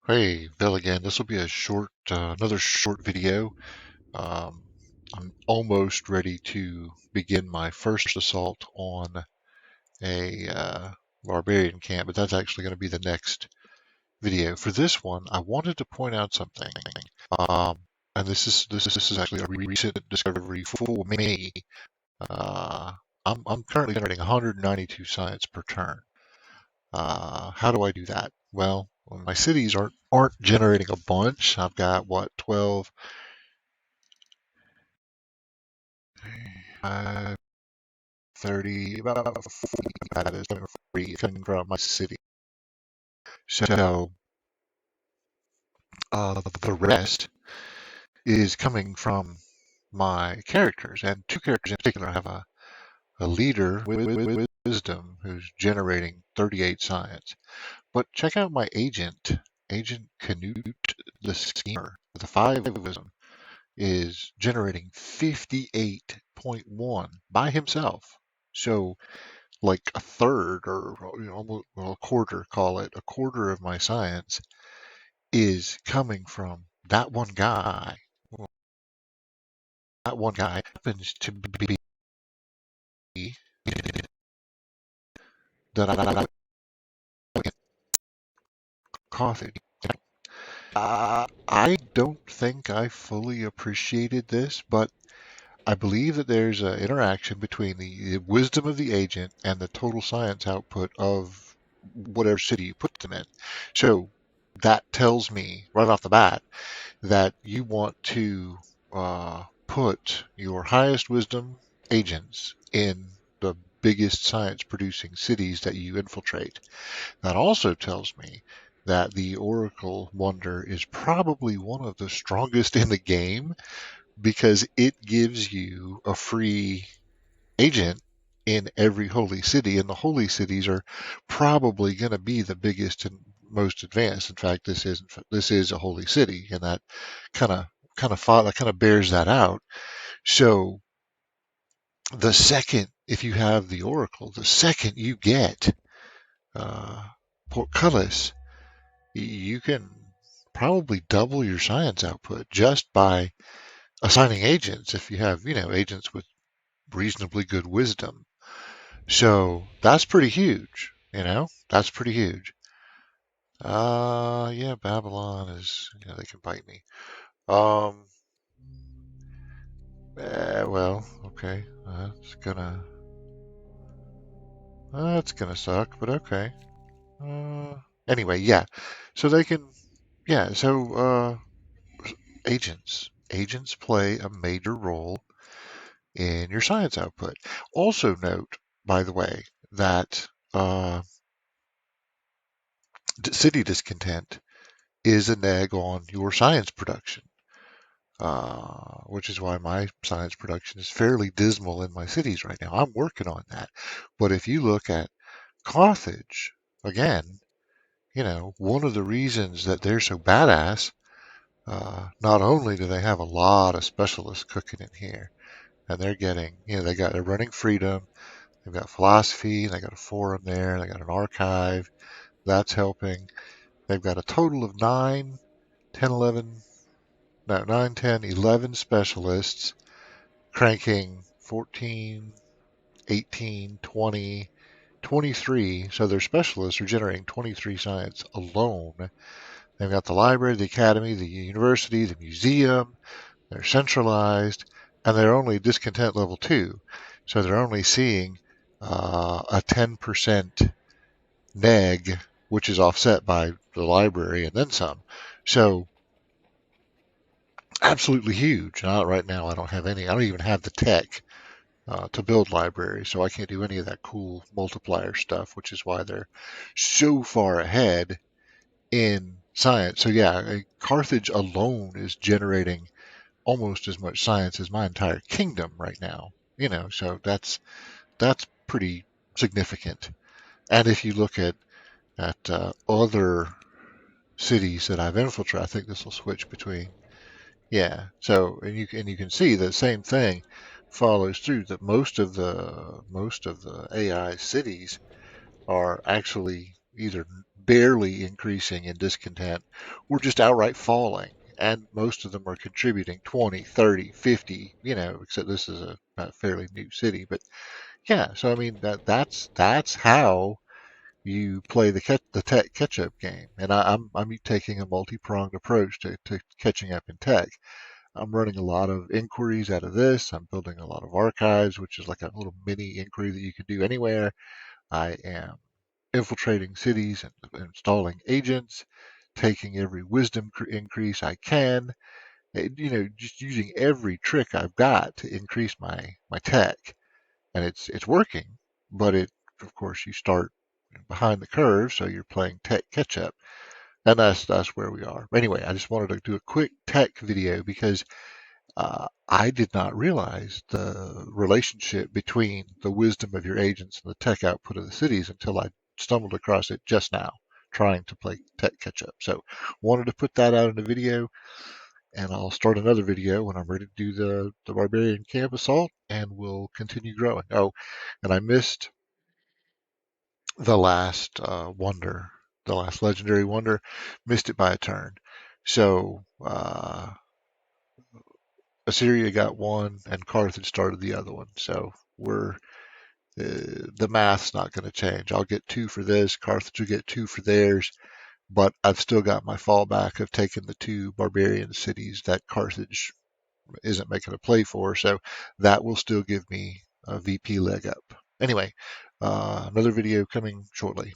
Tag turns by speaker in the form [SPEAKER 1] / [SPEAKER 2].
[SPEAKER 1] Hey, Bill again. This will be a another short video. Um, I'm almost ready to begin my first assault on a barbarian camp, but that's actually going to be the next video. For this one, I wanted to point out something, um, and this is actually a recent discovery for me. Uh, I'm currently generating 192 science per turn. How do I do that? Well, my cities aren't generating a bunch. I've got what 12, 30, about 40 that is coming from my city. So the rest is coming from my characters, and two characters in particular. I have a leader with wisdom who's generating 38 science. But check out my Agent Canute the Schemer, with a 5 wisdom, is generating 58.1 by himself. So, like a third, or almost, well, a quarter, call it a quarter of my science is coming from that one guy. Well, that one guy happens to be that I coffee. I don't think I fully appreciated this, but I believe that there's an interaction between the wisdom of the agent and the total science output of whatever city you put them in. So that tells me right off the bat that you want to put your highest wisdom agents in the biggest science producing cities that you infiltrate. That also tells me that the Oracle Wonder is probably one of the strongest in the game because it gives you a free agent in every holy city, and the holy cities are probably going to be the biggest and most advanced. In fact, this is a holy city, and that kind of kind of bears that out. So the second, if you have the Oracle, the second you get uh, Portcullis, you can probably double your science output just by assigning agents. If you have, agents with reasonably good wisdom. So that's pretty huge, that's pretty huge. Yeah, Babylon is, they can bite me. Um, well, okay, that's gonna suck, but okay. Uh, anyway, yeah, so they can, yeah, so, agents play a major role in your science output. Also note, by the way, that, city discontent is a neg on your science production, which is why my science production is fairly dismal in my cities right now. I'm working on that. But if you look at Carthage, again, one of the reasons that they're so badass, not only do they have a lot of specialists cooking in here, and they're getting, they're running freedom, they've got philosophy, they got a forum there, they got an archive, that's helping. They've got a total of 9, 10, 11, no, 9, 10, 11 specialists cranking 14, 18, 20, 23. So their specialists are generating 23 science alone. They've got the library, the academy, the university, the museum. They're centralized, and they're only discontent level 2. So they're only seeing a 10% neg, which is offset by the library and then some. So absolutely huge. Right now, I don't have any. I don't even have the tech to build libraries, so I can't do any of that cool multiplier stuff, which is why they're so far ahead in science. So yeah, Carthage alone is generating almost as much science as my entire kingdom right now. So that's pretty significant. And if you look at other cities that I've infiltrated, I think this will switch between. Yeah. So and you can see the same thing follows through, that most of the AI cities are actually either barely increasing in discontent or just outright falling. And most of them are contributing 20, 30, 50, except this is a fairly new city. But yeah, so I mean that's how you play the tech catch-up game. And I'm taking a multi-pronged approach to catching up in tech. I'm running a lot of inquiries out of this. I'm building a lot of archives, which is like a little mini inquiry that you can do anywhere. I am infiltrating cities and installing agents, taking every wisdom increase I can, just using every trick I've got to increase my tech, and it's working. But of course, you start behind the curve, so you're playing tech catch up, and that's where we are. Anyway, I just wanted to do a quick tech video because I did not realize the relationship between the wisdom of your agents and the tech output of the cities until I stumbled across it just now, trying to play tech catch up. So, wanted to put that out in a video, and I'll start another video when I'm ready to do the barbarian camp assault, and we'll continue growing. Oh, and I missed the last wonder, the last legendary wonder, missed it by a turn. So Assyria got one, and Carthage started the other one. So the math's not going to change. I'll get two for this. Carthage will get two for theirs. But I've still got my fallback of taking the two barbarian cities that Carthage isn't making a play for. So that will still give me a VP leg up. Anyway, another video coming shortly.